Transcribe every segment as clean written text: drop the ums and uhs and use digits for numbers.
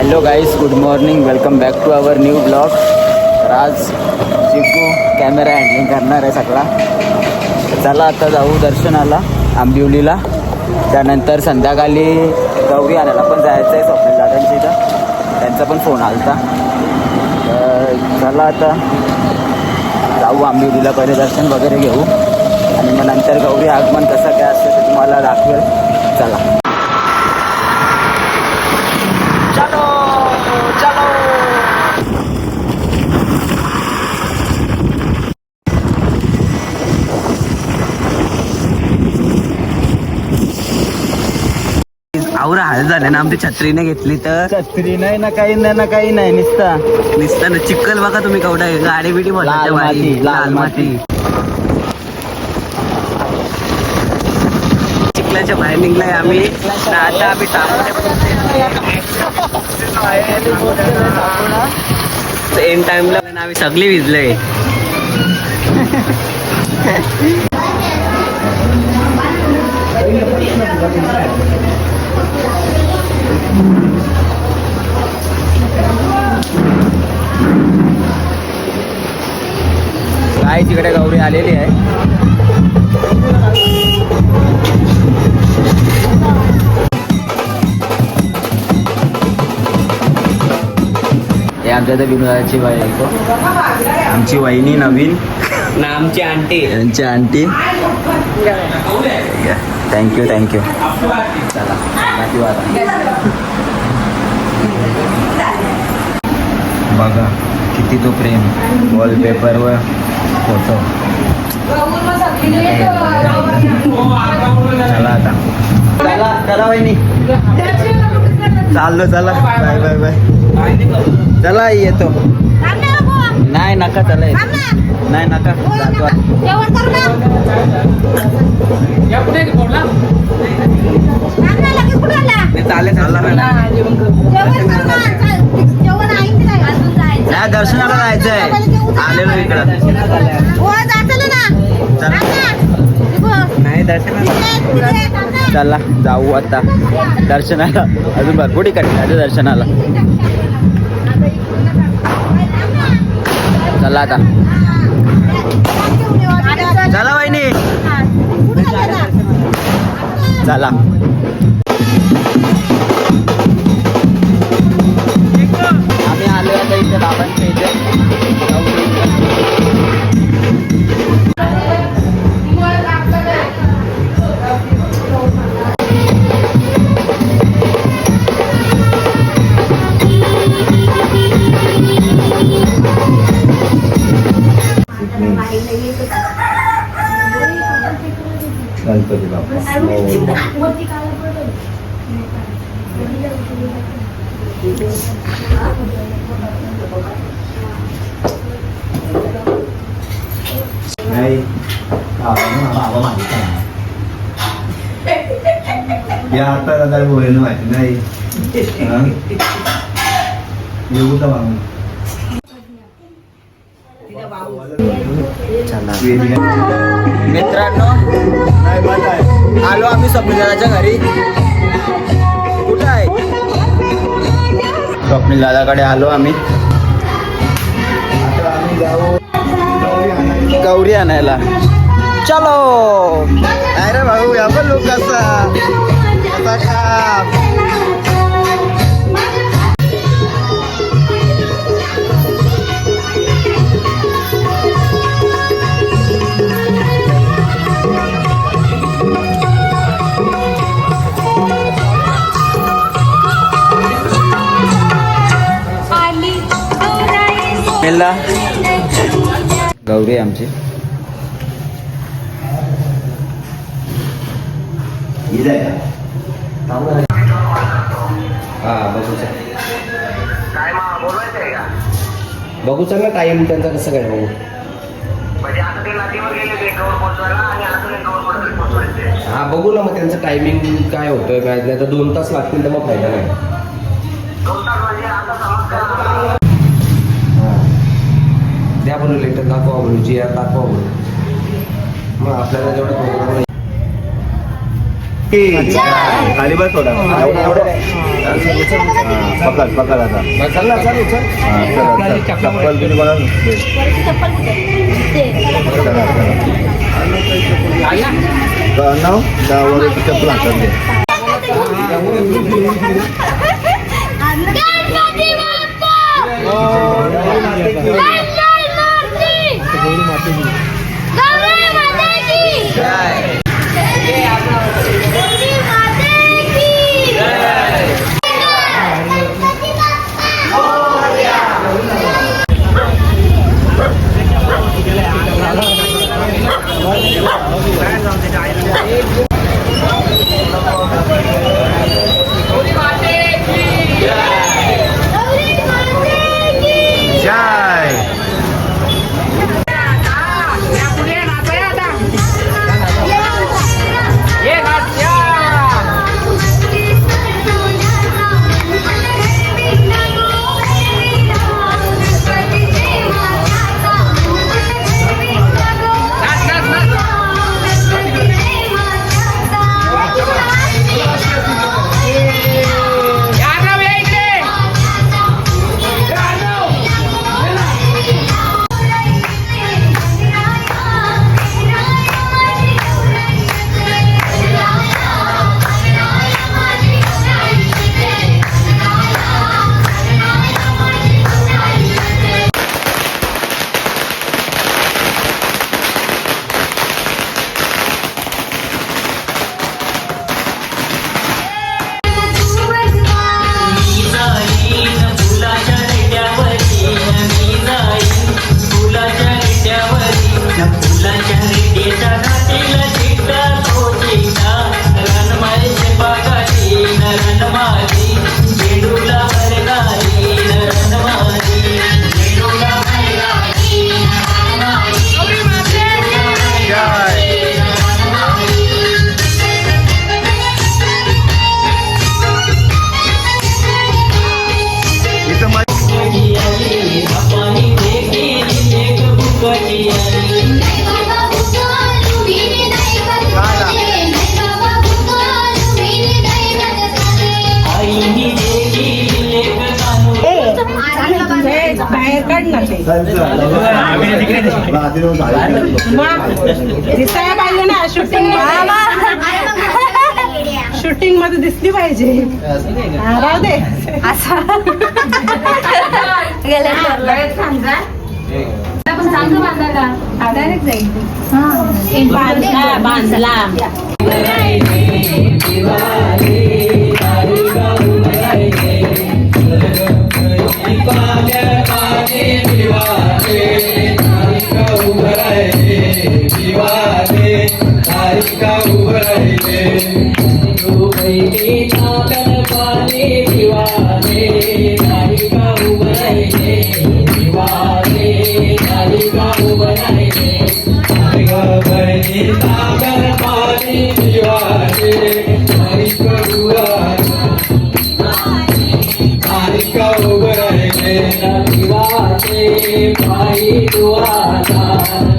Hello guys, good morning. Welcome back to our new blog. तर आज चिकू camera handling करणार आहे सगळा. चला आता जाऊ दर्शनाला आंबिवलीला. त्यानंतर संध्याकाळी गौरी आणायला पण जायचं आहे स्वप्नील दादांची इथं. त्यांचा पण फोन आला होता. तर चला आता जाऊ आंबिवलीला, पहिले दर्शन वगैरे घेऊ आणि मग नंतर गौरी आगमन कसं काय असतं ते तुम्हाला दाखवेल. चला चलो चलो. आवरा हाल झाले ना, आमची छत्रीने घेतली तर. छत्री नाही ना, काही नाही ना, काही नाही. निसता ना चिखल बघा तुम्ही केवढा गाडी बिडी लाल माती, लाल माती. चिखलाच्या बाहेर निघलाय आम्ही. आता आम्ही एन टाइमला आम्ही सगळी भिजलोय. काय तिकडे गौरी आलेली आहे. हे आमच्या तर विनोदाची बायको, आमची वहिनी नवीन ना, आमची आंटी, यांची आंटी. Thank you thank you. चला बघा किती तो प्रेम वॉलपेपरवर फोटो. चला आता चला चला वहिनी, चाललो. चला बाय बाय बाय. चला येतो. नाही नका, चला नाही नका, जातो. चालेल, दर्शनाला जायचंय. आलेलो इकडं. नाही दर्शनाला. चला जाऊ आता दर्शनाला. अजून भरपूर ठिकाणी जायचं दर्शनाला. चला आता. चला वहिनी, चला. आम्ही आलो आता इथे बाबांच्या इथे. गणपती बाप्पा. नाही बाबा माहिती आहे या आता काय बोलायला माहिती नाही. येऊ तर बाबा. मित्रांनो आलो आम्ही स्वप्नील दादाच्या घरी. कुठं आहे स्वप्नील दादाकडे आलो आम्ही. आता आम्ही जाऊ गौरी आणायला. चलो. अरे भाऊ या पण लोक कसा गौरी आमची. बघू चल ना टाइम त्यांचा कसं काय बघू. हा बघू ना, मग त्यांचं टायमिंग काय होतंय काय नाही. तर 2 तास लागतील तर मग फायदा नाही. द्या बोलू लेटर दाखवा बोलू, जी आर दाखवा बोलू. मग आपल्याला जेवढं प्रोग्राम नाही. की खाली बस थोडा पकड पकड आता चल ना चालू चल चप्पल किती बनवून नाव दहावर चप्पल हातात घे दिसायला पाहिजे ना शूटिंग मध्ये दिसली पाहिजे राहू दे बांधला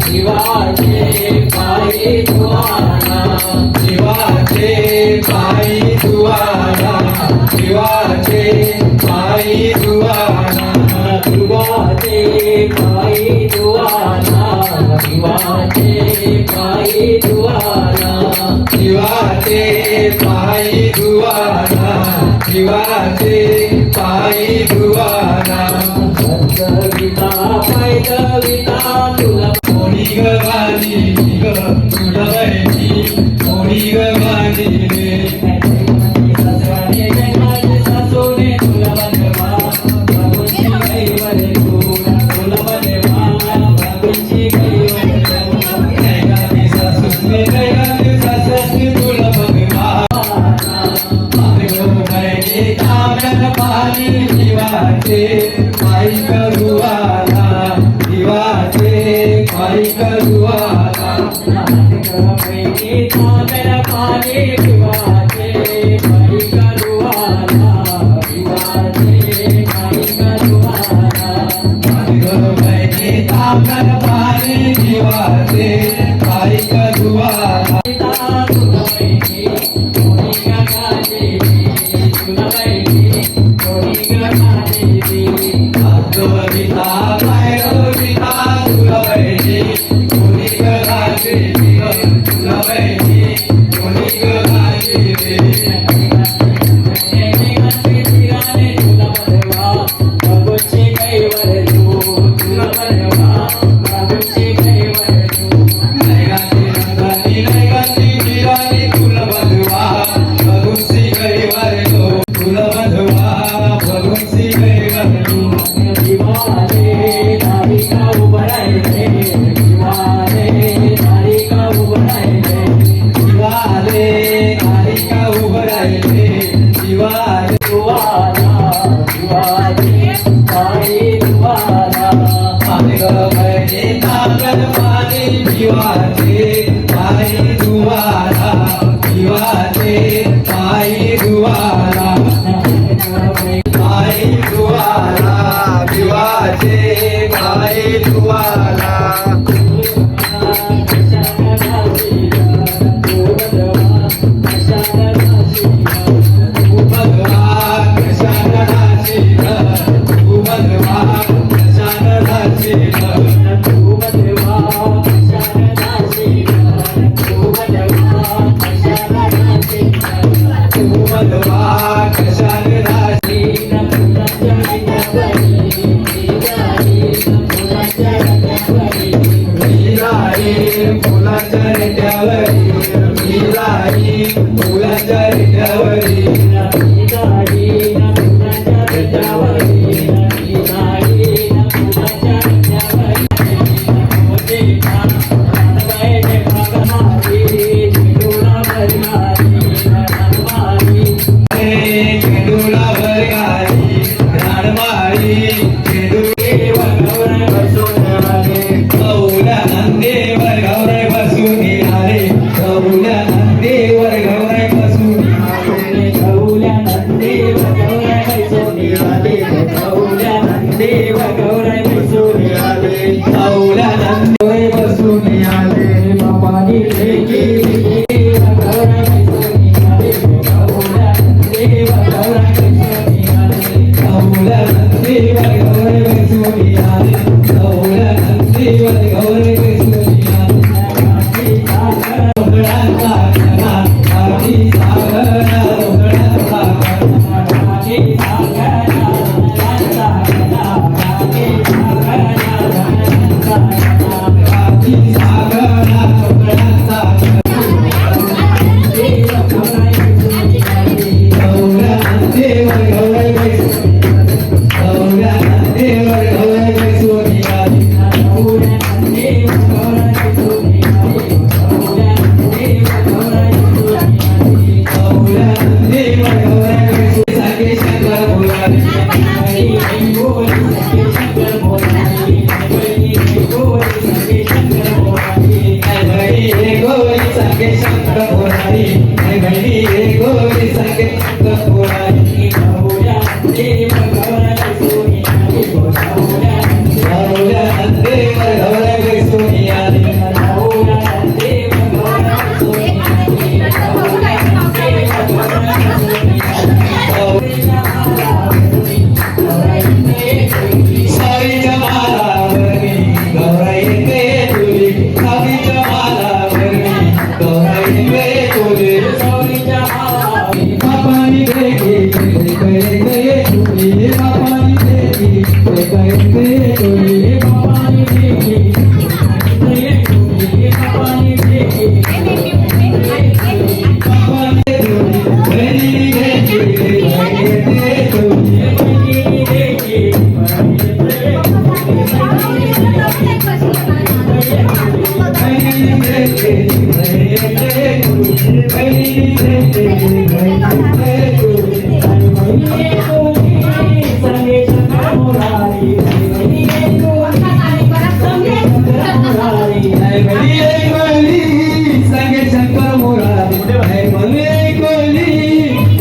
जीवाचे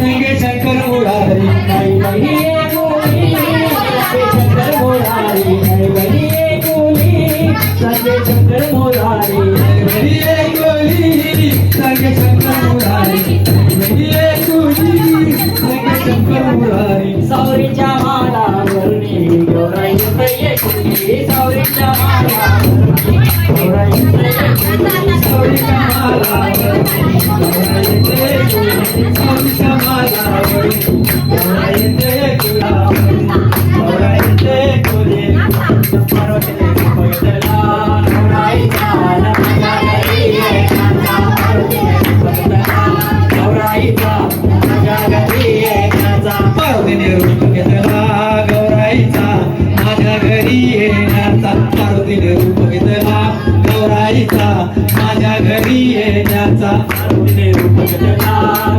संगे शंकर पार्वतीने रूप घेतला गौराईचा माझ्या घरी येण्याचा पार्वतीने रूप घेतला गौराईचा माझ्या घरी येण्याचा पार्वतीने रूप घेतला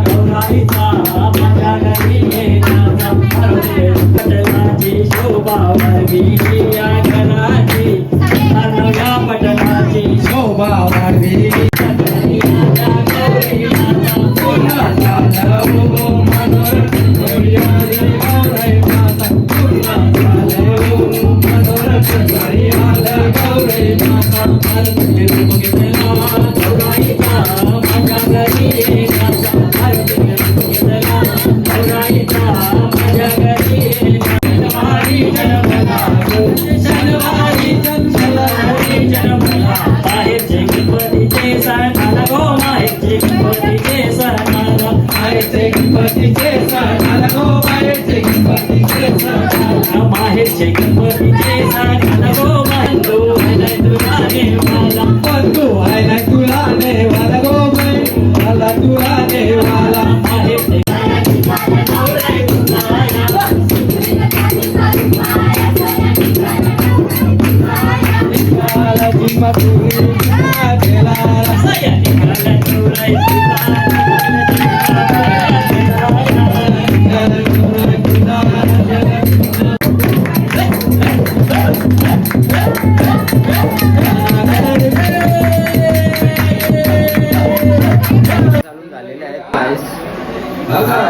गौराईचा माझ्या घरी येण्याचा पार्वतीने रूप घेतलाची शोभा वाढवी या घराची नव्या पटलाची शोभा वाढवी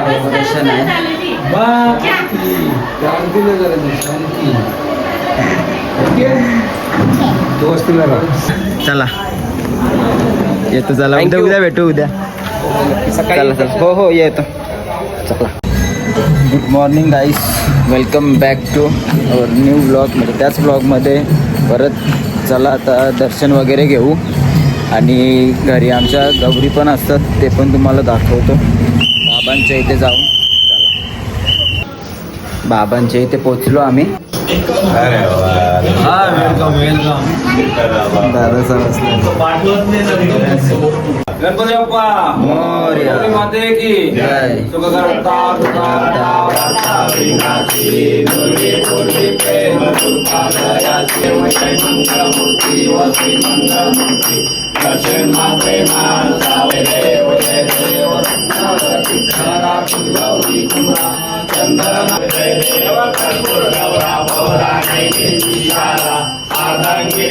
डेकोरेशन आहे. चला येतो, चला उद्या उद्या भेटू उद्या. चला चला, हो हो येतो. चला, good morning guys, welcome back to our new blog. म्हणजे त्याच ब्लॉगमध्ये परत चला आता दर्शन वगैरे घेऊ आणि घरी आमच्या गौरी पण असतात, ते पण तुम्हाला दाखवतो. बाबांच्या इथे जाऊन चला, बाबांच्या इथे पोचलो आम्ही. दादा गणपती बाप्पा मोरया. माते की जय.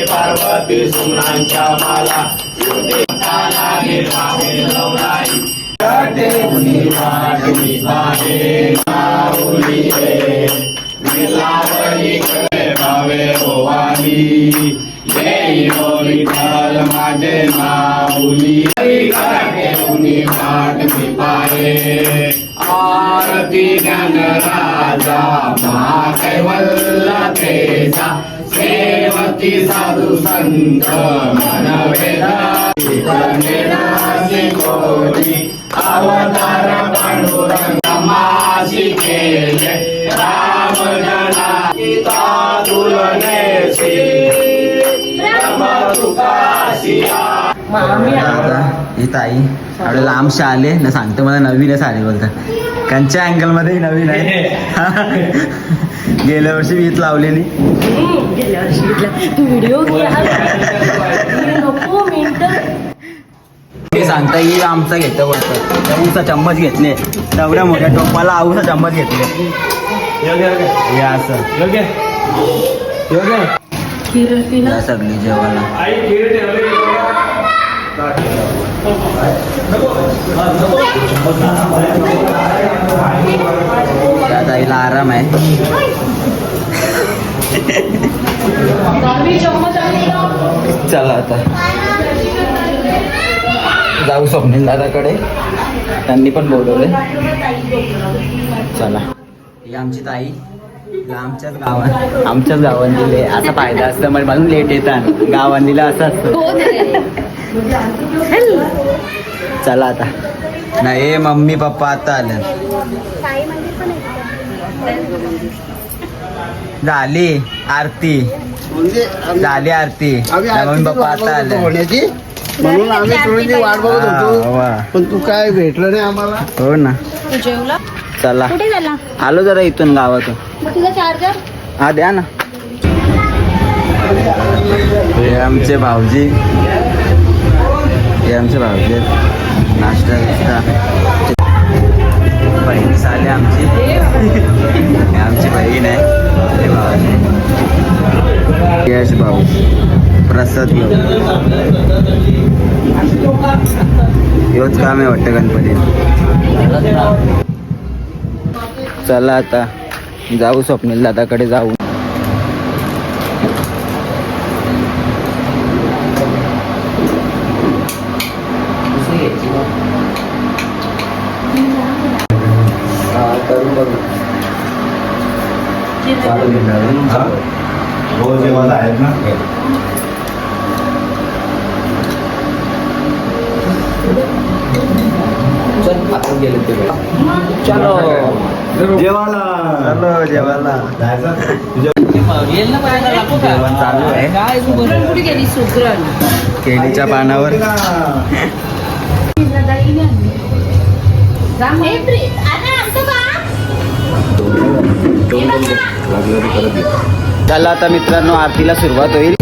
पार्वती सुमनांच्या माला माझे माऊली आरती ज्ञान राजा महाकैवल्य तेजा सेवती साधू संत मनवेदा अवतार पांडुरंग मासी केले राम जना गीता तुलनेसी दादा ही ताई एवढे लांबशे आले ना, सांगतो मला नवीनच आले बोलतात. कंच्या अँगल मध्ये नवीन आहे. गेल्या वर्षी वीज लावलेली. ते सांगता येईल आमचा घेतो बोलतात. आऊचा चम्मच घेतले, तेवढ्या मोठ्या टोपाला आऊचा चम्मच घेतले. हे असं या सगळी जेवायला. त्या ताईला आराम आहे. चला आता जाऊ स्वप्नील दादाकडे, त्यांनी पण बोलवले. चला, ही आमची ताई आमच्याच गावात दिले असा फायदा असतं मग म्हणून लेट येतात गावात दिलं असं असतं. चला आता नाही मम्मी पप्पा आता आले झाली आरती झाली आरती मम्मी पप्पा आता आले होण्याची म्हणून आम्ही थोडी वाट बघत होतो पण तू काय भेटलं नाही आम्हाला. हो ना जेवला चला कुठे झाला आलो जरा इथून गावातून. मग तुझा चार्जर हा द्या ना. हे आमचे भाऊजी नाश्ता बिस्टा बहिणी आले आमची हे आमची बहीण आहे हे भावाची यश भाऊ प्रसाद भाऊ हेच काम आहे वाटतं गणपती. चला आता जाऊ स्वप्नील दादाकडे जाऊ. हो जेवायला आहेत ना. आपण गेलो ते चलो जेवायला चलो जेवायला जेवण चालू आहे कुठे गेली सुग्रण केळीच्या पानावर. चला आता मित्रांनो आरतीला सुरुवात होईल.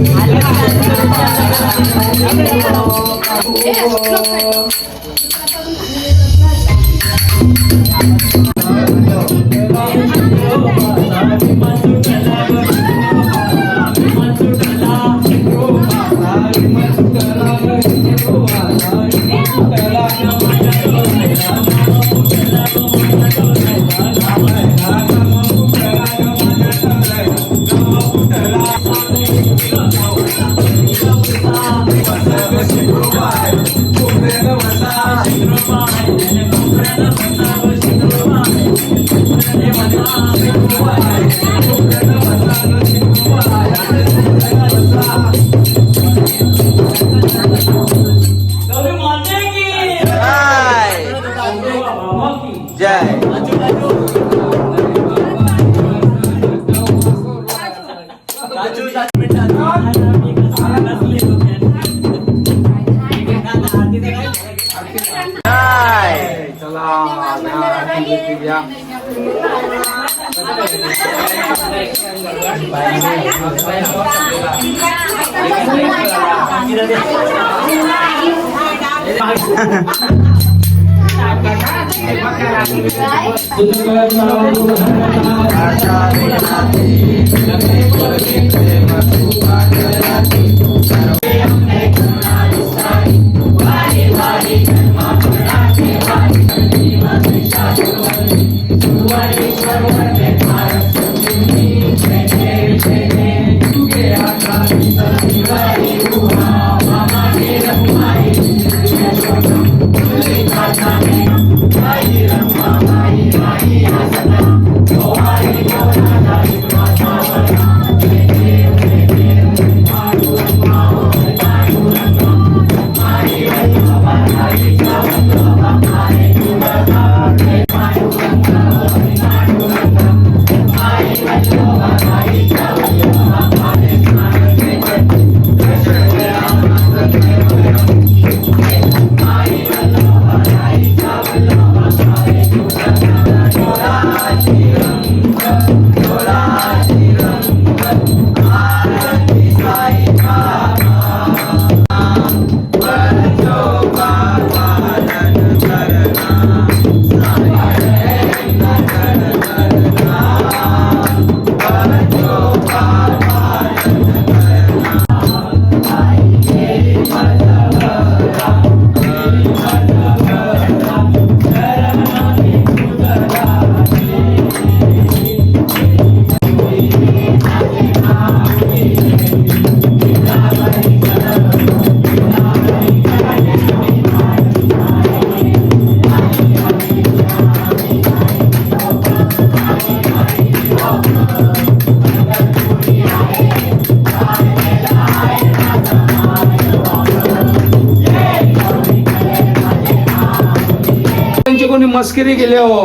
मस्करी केली हो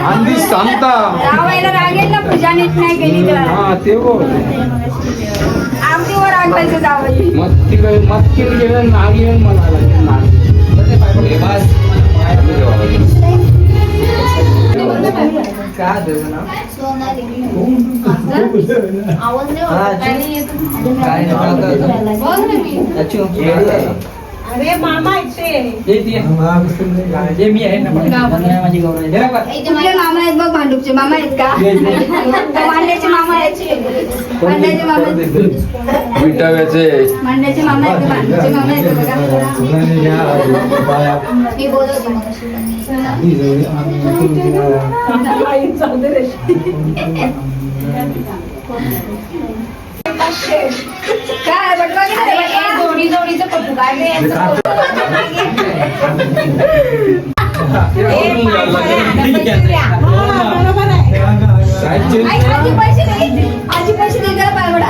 अंधी सांगता रावायला रागेल ना पूजा नीट नाही केली तर हा ते बोल आमटीवर आगवायचं जावं मस्ती मस्करी केलं नागिन म्हणाला अरे मामा इथे कुठले मामा आहेत बघ भांडूपचे मामा आहेत का मांड्याचे मामा आहेत मांड्याचे मामा आहेत विटाव्याचे मांड्याचे मामा आहेत भांडूपचे मामा आहेत बघा मी बोलत काय बटवा जोडी जोडीचं कपू काय आजी पैसे नाही आजी पैसे नाही त्याला पायवडा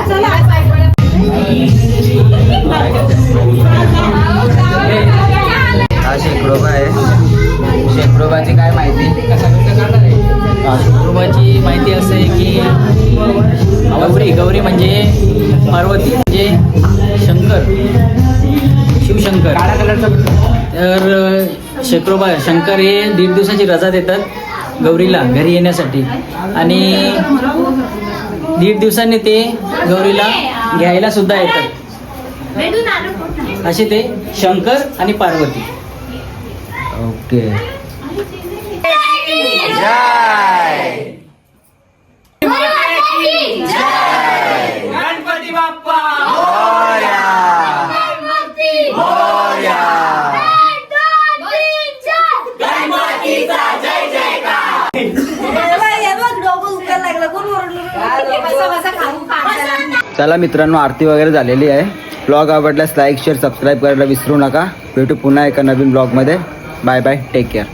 हा शेकडोबा आहे शेकडोबाची काय माहिती शेकडोबाची माहिती असं आहे की गौरी म्हणजे पार्वती म्हणजे शंकर शिवशंकर तर शेकडोबा शंकर हे 1.5 दिवसाची रजा देतात गौरीला घरी येण्यासाठी आणि 1.5 दिवसांनी ते गौरीला घ्यायला सुद्धा येतात असे ते शंकर आणि पार्वती. ओके गणपती बाप्पा चला मित्रांनो आरती वगैरे झालेली आहे. ब्लॉग आवडल्यास लाईक शेअर सबस्क्राईब करायला विसरू नका. भेटू पुन्हा एका नवीन ब्लॉगमध्ये. Bye bye take care.